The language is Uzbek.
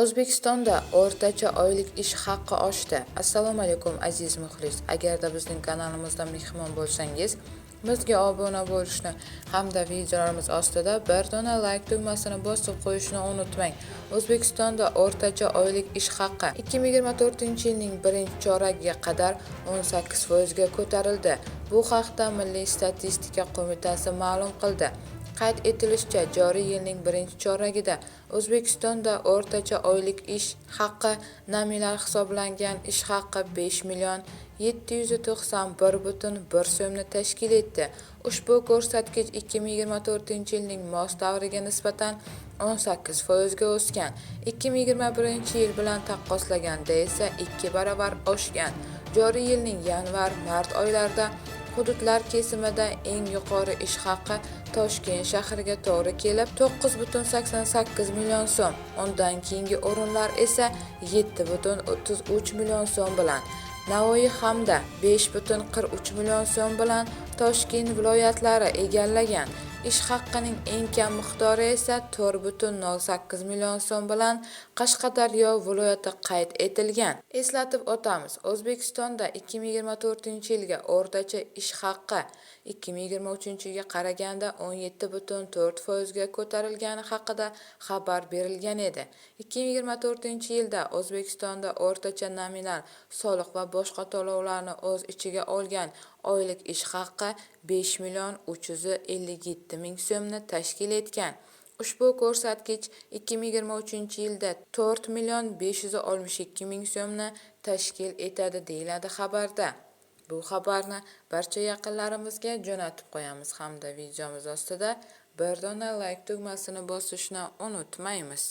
O'zbekistonda o'rtacha oylik ish haqi oshdi. Assalomu alaykum aziz muxlis. Agarda bizning kanalimizda mehmon bo'lsangiz, bizga obuna bo'lishni hamda videolarimiz ostida bir dona like tugmasini bosib qo'yishni unutmang. O'zbekistonda o'rtacha oylik ish haqi 2024-yilning birinchi choragiga qadar 18% ga ko'tarildi. Bu haqda Milliy statistika qo'mitasi ma'lum qildi. Qayd etilishicha, joriy yilning birinchi choragida O'zbekistonda o'rtacha oylik ish haqi nominal hisoblangan ish haqi 5,791,1 so'mni tashkil etdi. Ushbu ko'rsatkich 2024-yilning mos davriga nisbatan 18% ga o'sgan. 2021-yil bilan taqqoslaganda esa 2 barobar oshgan. Joriy yilning yanvar-mart oylarida hududlar kesimida eng yuqori ish haqi Toshkent shahriga to'g'ri kelib 9,88 million so'm, undan keyingi o'rinlar esa 7,33 million so'm bilan Navoiy hamda 5,43 million so'm bilan Toshkent viloyatlari egallagan. Ish haqining eng kam miqdori esa 4,08 million so'm bilan Qashqadaryo viloyati qayd etilgan. Eslatib o'tamiz, O'zbekistonda 2024-yilga o'rtacha ish haqi 2023-yilga qaraganda 17,4% ga ko'tarilgani haqida xabar berilgan edi. 2024-yilda O'zbekistonda o'rtacha nominal soliq va boshqa to'lovlarni o'z ichiga olgan oylik ish haqi 5,357,000 so'mni tashkil etgan. Ushbu ko'rsatkich 2023-yilda 4,562,000 so'mni tashkil etadi deyiladi xabarda. Bu xabarni barcha yaqinlarimizga jo'natib qo'yamiz hamda videomiz ostida bir dona like tugmasini bosishni unutmaymiz.